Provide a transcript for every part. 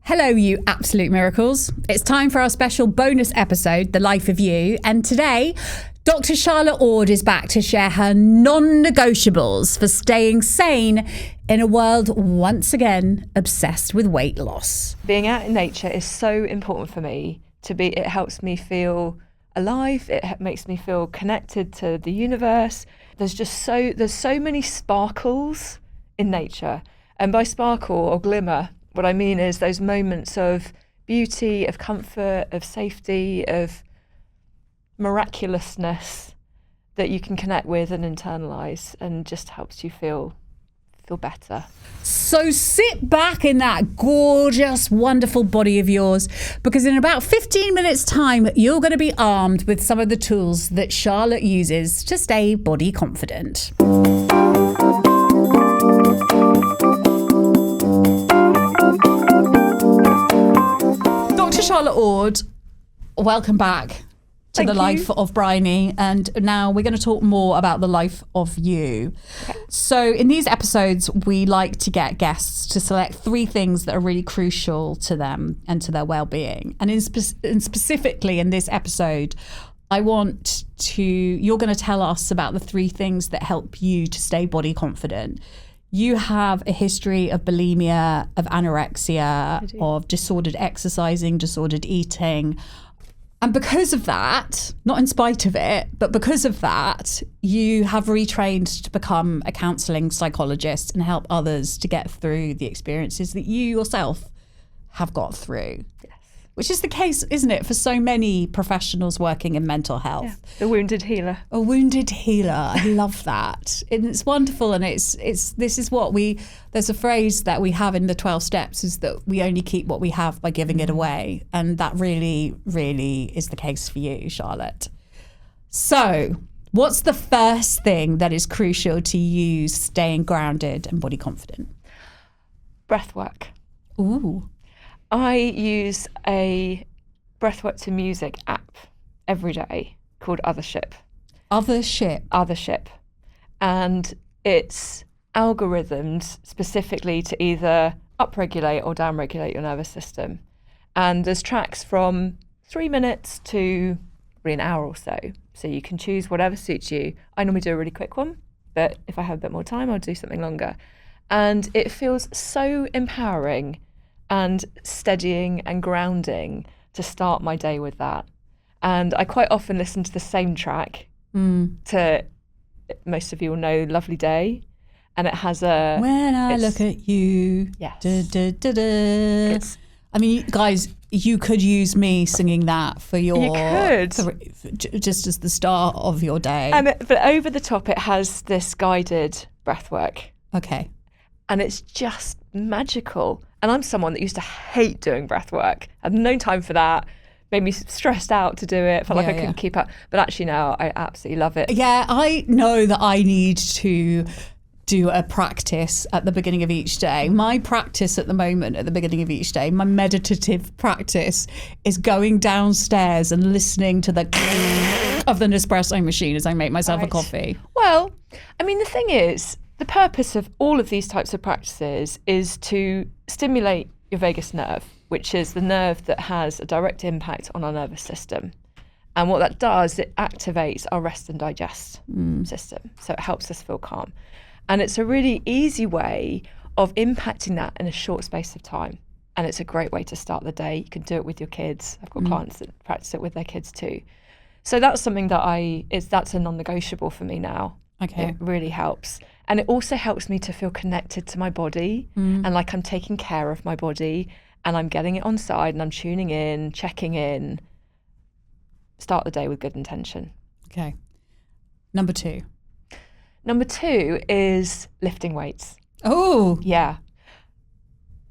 Hello, you absolute miracles. It's time for our special bonus episode, The Life of You. And today, Dr. Charlotte Ord is back to share her non-negotiables for staying sane in a world once again obsessed with weight loss. Being out in nature is so important for me. It helps me feel alive. It makes me feel connected to the universe. There's so many sparkles in nature. And by sparkle or glimmer, what I mean is those moments of beauty, of comfort, of safety, of miraculousness that you can connect with and internalize, and just helps you feel better. So sit back in that gorgeous, wonderful body of yours, because in about 15 minutes time, you're going to be armed with some of the tools that Charlotte uses to stay body confident. Charlotte Ord, welcome back to the life of Bryony, and now we're going to talk more about the life of you. Okay. So in these episodes, we like to get guests to select 3 things that are really crucial to them and to their well-being. And specifically in this episode, you're going to tell us about the 3 things that help you to stay body confident. You have a history of bulimia, of anorexia, of disordered exercising, disordered eating. And because of that, not in spite of it, but because of that, you have retrained to become a counselling psychologist and help others to get through the experiences that you yourself have got through. Yes. Which is the case, isn't it, for so many professionals working in mental health? Yeah. The wounded healer. A wounded healer. I love that. And it's wonderful. And there's a phrase that we have in the 12 steps, is that we only keep what we have by giving it away. And that really, really is the case for you, Charlotte. So what's the first thing that is crucial to you staying grounded and body confident? Breathwork. Ooh. I use a breathwork to music app every day called Othership. Othership. And it's algorithmed specifically to either upregulate or downregulate your nervous system. And there's tracks from 3 minutes to an hour or so. So you can choose whatever suits you. I normally do a really quick one, but if I have a bit more time, I'll do something longer. And it feels so empowering and steadying and grounding to start my day with that. And I quite often listen to the same track to, most of you will know, Lovely Day. And it has a... When I look at you. Yes. Da, da, da, da. I mean, guys, you could use me singing that for your... You could. Just as the start of your day. But over the top, it has this guided breathwork. Okay. And it's just magical. And I'm someone that used to hate doing breath work. I had no time for that. Made me stressed out to do it. Felt like I couldn't keep up. But actually now I absolutely love it. Yeah, I know that I need to do a practice at the beginning of each day. My practice at the moment, at the beginning of each day, my meditative practice is going downstairs and listening to the of the Nespresso machine as I make myself a coffee. Well, I mean, the thing is, the purpose of all of these types of practices is to stimulate your vagus nerve, which is the nerve that has a direct impact on our nervous system. And what that does, it activates our rest and digest system. So it helps us feel calm. And it's a really easy way of impacting that in a short space of time. And it's a great way to start the day. You can do it with your kids. I've got clients that practice it with their kids too. So that's something that's a non-negotiable for me now. Okay. It really helps. And it also helps me to feel connected to my body and like I'm taking care of my body and I'm getting it on side and I'm tuning in, checking in. Start the day with good intention. Okay. Number 2. Number 2 is lifting weights. Oh. Yeah.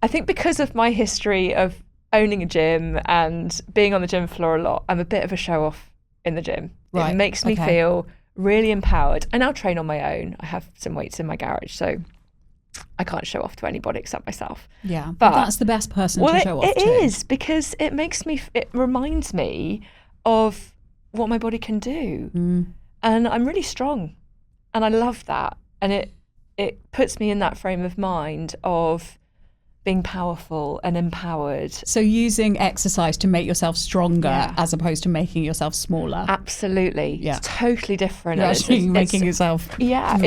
I think because of my history of owning a gym and being on the gym floor a lot, I'm a bit of a show off in the gym. Right. It makes me feel really empowered. I now train on my own. I have some weights in my garage, so I can't show off to anybody except myself. Yeah, but that's the best person to show off to. It is, because it reminds me of what my body can do. And I'm really strong. And I love that. And it puts me in that frame of mind of being powerful and empowered. So using exercise to make yourself stronger as opposed to making yourself smaller. Absolutely. Yeah. It's totally different. You're actually making yourself... Yeah,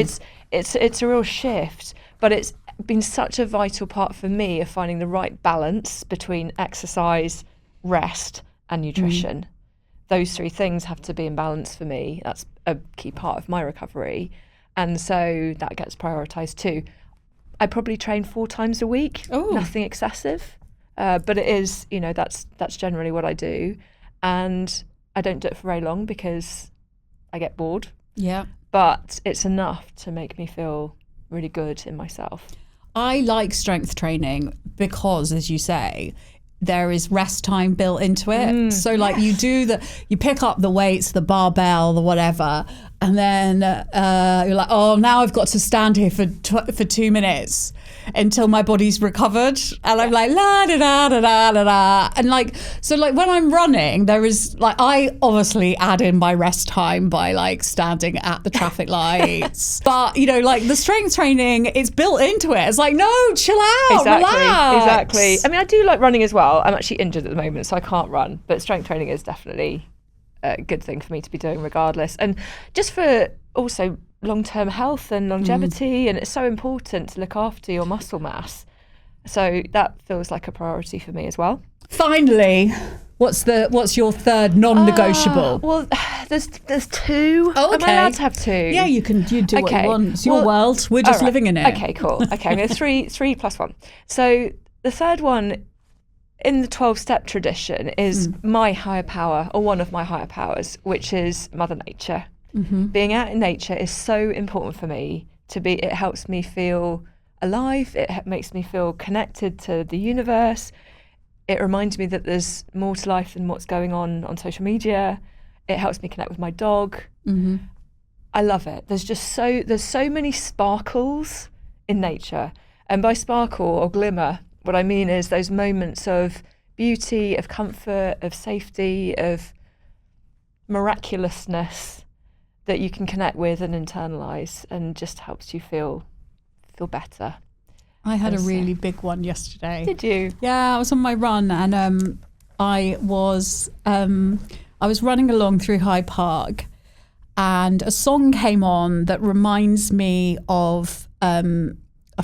it's a real shift, but it's been such a vital part for me of finding the right balance between exercise, rest and nutrition. Those three things have to be in balance for me. That's a key part of my recovery. And so that gets prioritised too. I probably train 4 times a week, nothing excessive, but it is, that's generally what I do. And I don't do it for very long because I get bored. Yeah. But it's enough to make me feel really good in myself. I like strength training because, as you say, there is rest time built into it. So like you pick up the weights, the barbell, the whatever, and then you're like, oh, now I've got to stand here for 2 minutes until my body's recovered. And I'm like, la da da da da da da. And like, so like when I'm running, there is like, I obviously add in my rest time by like standing at the traffic lights. But like the strength training, it's built into it. It's like, no, chill out, relax. Exactly. I mean, I do like running as well. I'm actually injured at the moment, so I can't run. But strength training is definitely a good thing for me to be doing regardless. And just for also long-term health and longevity, and it's so important to look after your muscle mass. So that feels like a priority for me as well. Finally, what's your third non-negotiable? Well, there's 2. Oh, okay. Am I allowed to have 2? Yeah, you do what you want. It's your world. We're just living in it. Okay, cool. Okay, I'm going to 3 plus 1. So the third one in the 12-step tradition is my higher power, or one of my higher powers, which is Mother Nature. Being out in nature is so important for me. It helps me feel alive. It makes me feel connected to the universe. It reminds me that there's more to life than what's going on social media. It helps me connect with my dog. I love it. There's so many sparkles in nature. And by sparkle or glimmer, what I mean is those moments of beauty, of comfort, of safety, of miraculousness that you can connect with and internalize, and just helps you feel better. I had a really big one yesterday. Did you? Yeah, I was on my run, and I was running along through Hyde Park, and a song came on that reminds me of a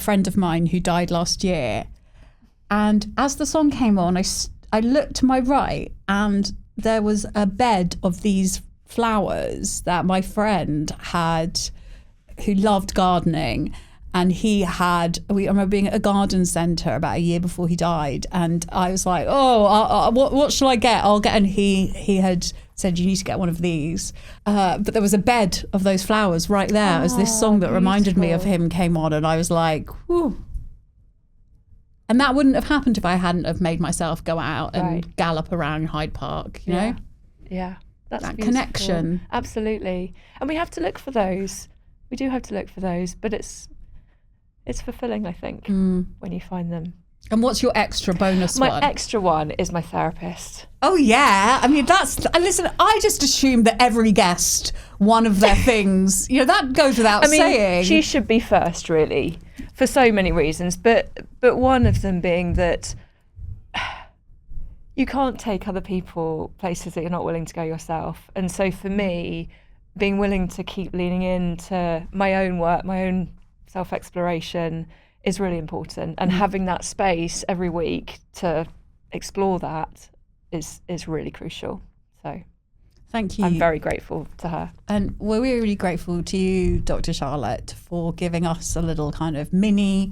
friend of mine who died last year. And as the song came on, I looked to my right, and there was a bed of these flowers that my friend had, who loved gardening. And I remember being at a garden centre about a year before he died. And I was like, what shall I get? I'll get, and he had said, you need to get one of these. But there was a bed of those flowers right there as this song that reminded me of him came on. And I was like, whew. And that wouldn't have happened if I hadn't have made myself go out and gallop around Hyde Park, you know? Yeah, that's that beautiful. connection. Absolutely. And we have to look for those. We do have to look for those, but it's fulfilling, I think, when you find them. And what's your extra bonus one? My extra one is my therapist. Oh, yeah. I mean, listen, I just assume that every guest, one of their things, that goes without saying. She should be first, really, for so many reasons. But one of them being that you can't take other people places that you're not willing to go yourself. And so for me, being willing to keep leaning into my own work, my own self-exploration is really important, and having that space every week to explore that is really crucial. So thank you. I'm very grateful to her. And we're really grateful to you, Dr. Charlotte, for giving us a little kind of mini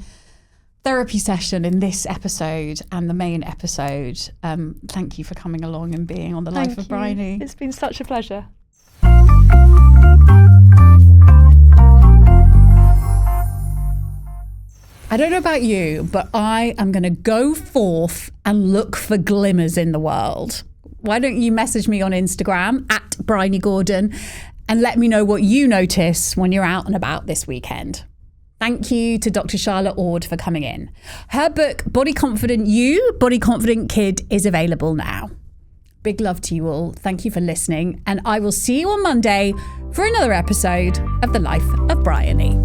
therapy session in this episode and the main episode. Thank you for coming along and being on The Life of Bryony. It's been such a pleasure. I don't know about you, but I am going to go forth and look for glimmers in the world. Why don't you message me on Instagram at Bryony Gordon and let me know what you notice when you're out and about this weekend. Thank you to Dr. Charlotte Ord for coming in. Her book, Body Confident You, Body Confident Kid, is available now. Big love to you all. Thank you for listening. And I will see you on Monday for another episode of The Life of Bryony.